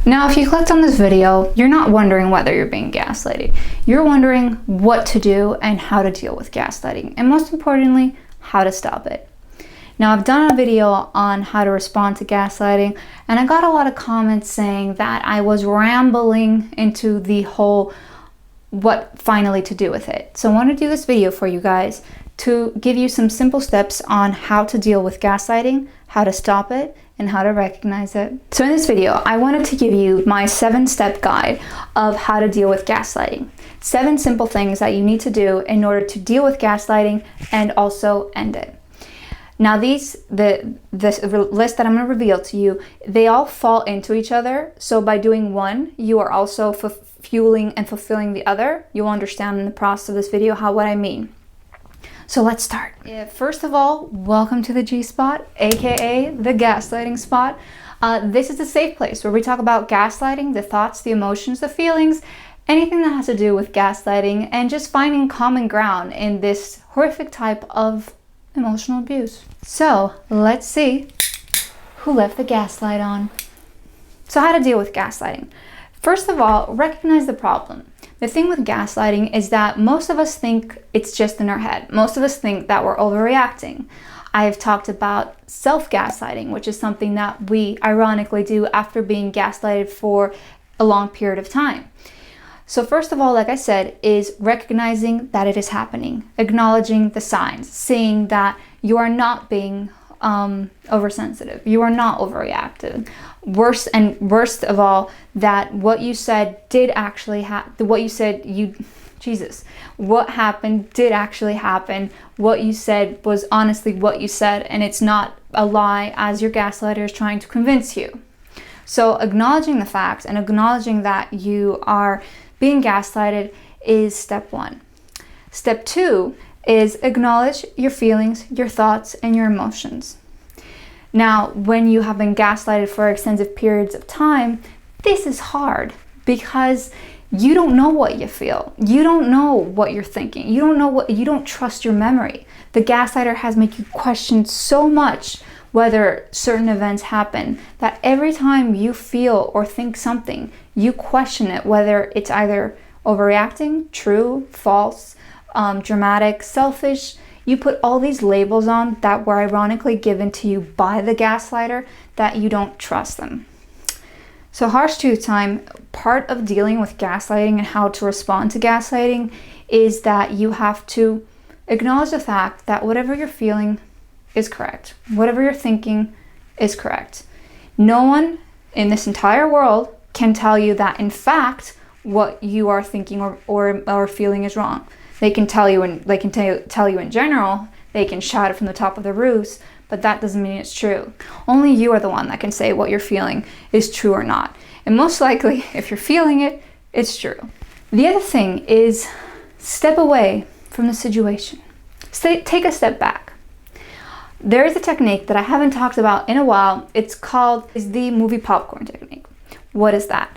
Now, if you clicked on this video, you're not wondering whether you're being gaslighted. You're wondering what to do and how to deal with gaslighting, and most importantly, how to stop it. Now, I've done a video on how to respond to gaslighting, and I got a lot of comments saying that I was rambling into the whole what finally to do with it. So I want to do this video for you guys to give you some simple steps on how to deal with gaslighting, how to stop it, and how to recognize it. So in this video, I wanted to give you my 7-step guide of how to deal with gaslighting. 7 simple things that you need to do in order to deal with gaslighting and also end it. Now this list that I'm going to reveal to you, they all fall into each other. So by doing one, you are also fueling and fulfilling the other. You'll understand in the process of this video what I mean. So let's start. First of all, welcome to the G spot, aka the gaslighting spot. This is a safe place where we talk about gaslighting, the thoughts, the emotions, the feelings, anything that has to do with gaslighting, and just finding common ground in this horrific type of emotional abuse. So let's see who left the gaslight on. So how to deal with gaslighting. First of all, recognize the problem. The thing with gaslighting is that most of us think it's just in our head. Most of us think that we're overreacting. I've talked about self-gaslighting, which is something that we ironically do after being gaslighted for a long period of time. So first of all, like I said, is recognizing that it is happening, acknowledging the signs, seeing that you are not being oversensitive, you are not overreacting. Worst of all, that what you said did actually happen. What happened did actually happen. What you said was honestly what you said, and it's not a lie as your gaslighter is trying to convince you. So acknowledging the facts and acknowledging that you are being gaslighted is step 1. Step 2 is acknowledge your feelings, your thoughts, and your emotions. Now, when you have been gaslighted for extensive periods of time, this is hard because you don't know what you feel. You don't know what you're thinking. You don't trust your memory. The gaslighter has made you question so much whether certain events happen that every time you feel or think something, you question it, whether it's either overreacting, true, false, dramatic, selfish. You put all these labels on that were ironically given to you by the gaslighter that you don't trust them. So harsh truth time, part of dealing with gaslighting and how to respond to gaslighting is that you have to acknowledge the fact that whatever you're feeling is correct. Whatever you're thinking is correct. No one in this entire world can tell you that in fact what you are thinking or feeling is wrong. They can tell you in general, they can shout it from the top of the roofs, but that doesn't mean it's true. Only you are the one that can say what you're feeling is true or not. And most likely, if you're feeling it, it's true. The other thing is step away from the situation. Take a step back. There is a technique that I haven't talked about in a while. It's the movie popcorn technique. What is that?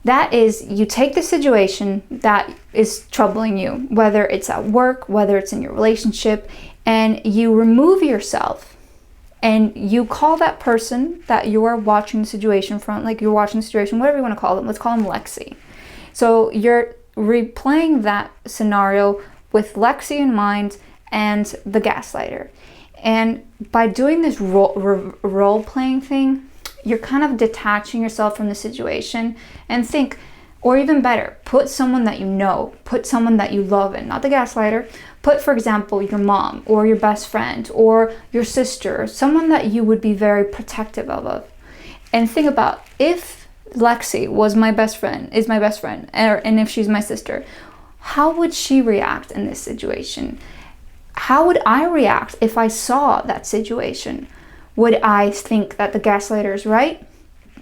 That is, you take the situation that is troubling you, whether it's at work, whether it's in your relationship, and you remove yourself and you call that person that you are watching the situation from, like you're watching the situation, whatever you want to call them. Let's call them Lexi. So you're replaying that scenario with Lexi in mind and the gaslighter. And by doing this role-playing thing, you're kind of detaching yourself from the situation and think, or even better, put someone that you know, put someone that you love in, not the gaslighter. Put, for example, your mom or your best friend or your sister, someone that you would be very protective of. And think about, if Lexi is my best friend, and if she's my sister, how would she react in this situation? How would I react if I saw that situation? Would I think that the gaslighter is right?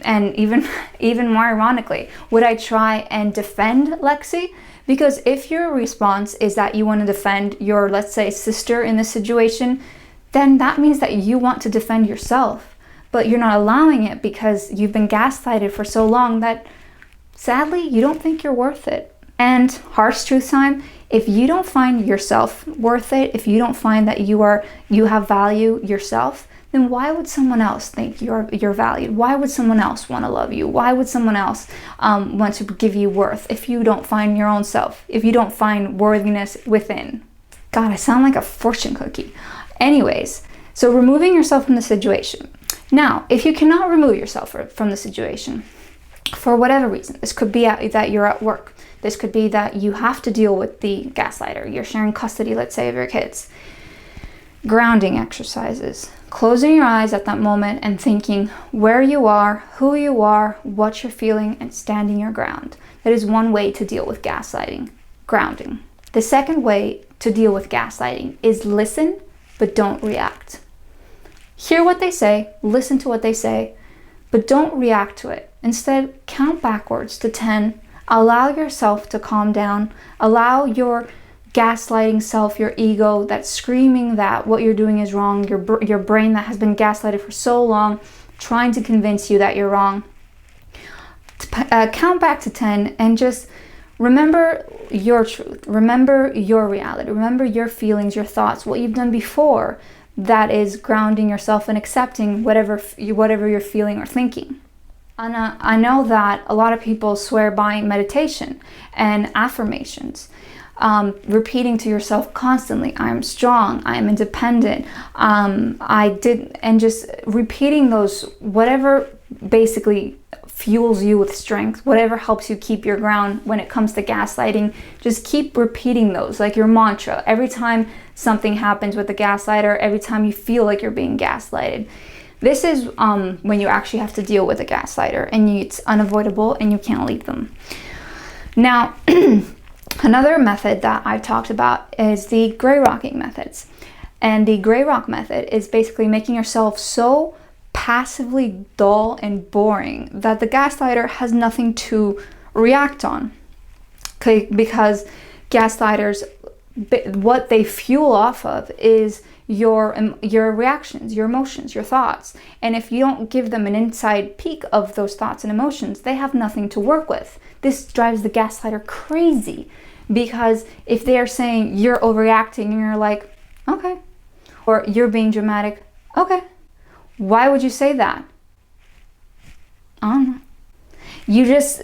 And even more ironically, would I try and defend Lexi? Because if your response is that you want to defend your, let's say, sister in this situation, then that means that you want to defend yourself. But you're not allowing it because you've been gaslighted for so long that sadly, you don't think you're worth it. And harsh truth time, if you don't find yourself worth it, if you don't find that you have value yourself, then why would someone else think you're valued? Why would someone else want to love you? Why would someone else want to give you worth if you don't find your own self, if you don't find worthiness within? God, I sound like a fortune cookie. Anyways, so removing yourself from the situation. Now, if you cannot remove yourself from the situation, for whatever reason, this could be that you're at work. This could be that you have to deal with the gaslighter. You're sharing custody, let's say, of your kids. Grounding exercises. Closing your eyes at that moment and thinking where you are, who you are, what you're feeling, and standing your ground. That is one way to deal with gaslighting. Grounding. The second way to deal with gaslighting is listen, but don't react. Hear what they say, listen to what they say, but don't react to it. Instead, count backwards to 10. Allow yourself to calm down. Allow your gaslighting self, your ego that's screaming that what you're doing is wrong, your brain that has been gaslighted for so long, trying to convince you that you're wrong. Count back to 10 and just remember your truth. Remember your reality. Remember your feelings, your thoughts, what you've done before. That is grounding yourself and accepting whatever you're feeling or thinking. And I know that a lot of people swear by meditation and affirmations, repeating to yourself constantly, I am strong, I am independent, and just repeating those, whatever basically fuels you with strength, whatever helps you keep your ground when it comes to gaslighting. Just keep repeating those like your mantra every time something happens with the gaslighter, every time you feel like you're being gaslighted. This is when you actually have to deal with a gaslighter, and it's unavoidable and you can't leave them. Now, another method that I've talked about is the gray rocking methods. And the gray rock method is basically making yourself so passively dull and boring that the gaslighter has nothing to react on. Okay, because gaslighters, what they fuel off of is your reactions, your emotions, your thoughts. And if you don't give them an inside peek of those thoughts and emotions, they have nothing to work with. This drives the gaslighter crazy, because if they are saying you're overreacting and you're like, okay, or you're being dramatic, okay, why would you say that? I don't know. You just,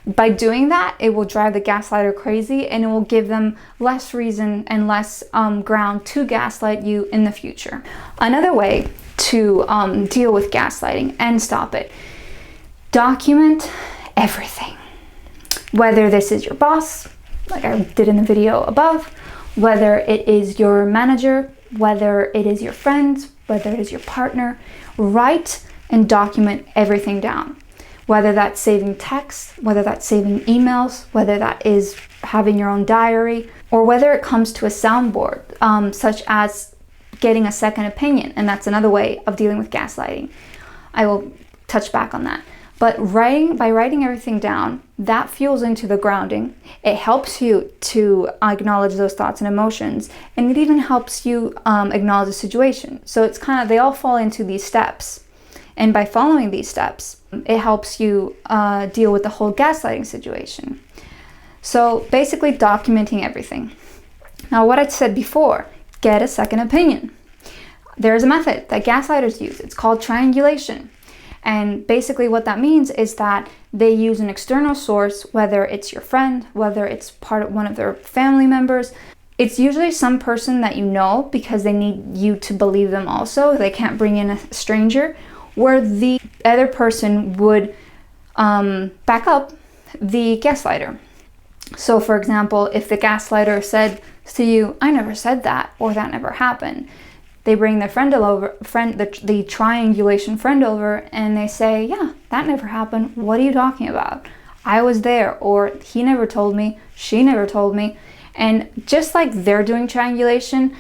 by doing that, it will drive the gaslighter crazy, and it will give them less reason and less ground to gaslight you in the future. Another way to deal with gaslighting and stop it: document everything. Whether this is your boss, like I did in the video above, whether it is your manager, whether it is your friends, whether it is your partner, write and document everything down. Whether that's saving texts, whether that's saving emails, whether that is having your own diary, or whether it comes to a soundboard, such as getting a second opinion. And that's another way of dealing with gaslighting. I will touch back on that. But by writing everything down, that fuels into the grounding. It helps you to acknowledge those thoughts and emotions, and it even helps you acknowledge the situation. So it's kind of, they all fall into these steps. And by following these steps, it helps you deal with the whole gaslighting situation. So basically documenting everything. Now, what I said before, get a second opinion. There's a method that gaslighters use. It's called triangulation. And basically what that means is that they use an external source, whether it's your friend, whether it's part of one of their family members. It's usually some person that you know, because they need you to believe them also. They can't bring in a stranger, where the other person would back up the gaslighter. So for example, if the gaslighter said to you, I never said that, or that never happened, they bring their the triangulation friend over, and they say, yeah, that never happened. What are you talking about? I was there, or he never told me, she never told me. And just like they're doing triangulation,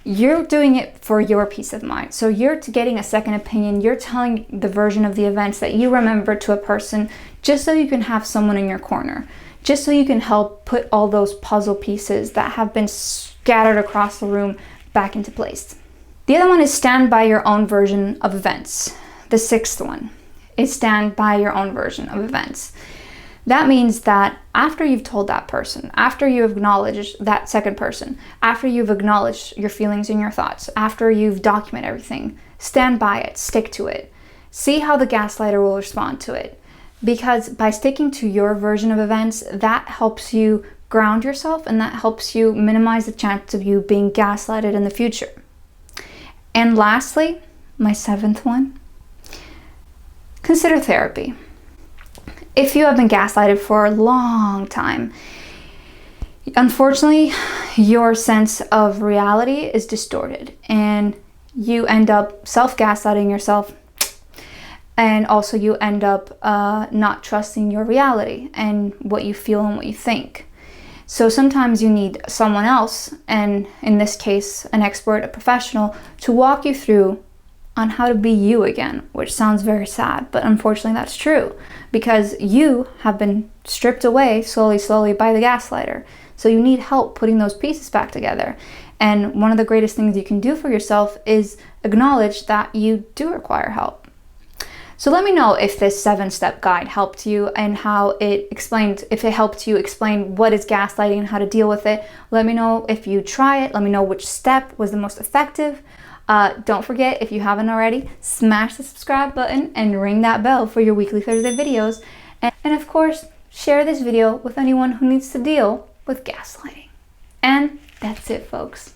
you're doing it for your peace of mind. So you're getting a second opinion. You're telling the version of the events that you remember to a person, just so you can have someone in your corner, just so you can help put all those puzzle pieces that have been scattered across the room back into place. The other one is stand by your own version of events. The sixth one is stand by your own version of events. That means that after you've told that person, after you've acknowledged that second person, after you've acknowledged your feelings and your thoughts, after you've documented everything, stand by it, stick to it. See how the gaslighter will respond to it. Because by sticking to your version of events, that helps you ground yourself and that helps you minimize the chance of you being gaslighted in the future. And lastly, my 7th one, consider therapy. If you have been gaslighted for a long time, unfortunately, your sense of reality is distorted and you end up self-gaslighting yourself. And also you end up not trusting your reality and what you feel and what you think. So sometimes you need someone else, and in this case, an expert, a professional, to walk you through on how to be you again, which sounds very sad, but unfortunately that's true because you have been stripped away slowly by the gaslighter. So you need help putting those pieces back together. And one of the greatest things you can do for yourself is acknowledge that you do require help. So let me know if this 7-step guide helped you and how it explained, if it helped you explain what is gaslighting and how to deal with it. Let me know if you try it. Let me know which step was the most effective. Don't forget, if you haven't already, smash the subscribe button and ring that bell for your weekly Thursday videos. And of course, share this video with anyone who needs to deal with gaslighting. And that's it, folks.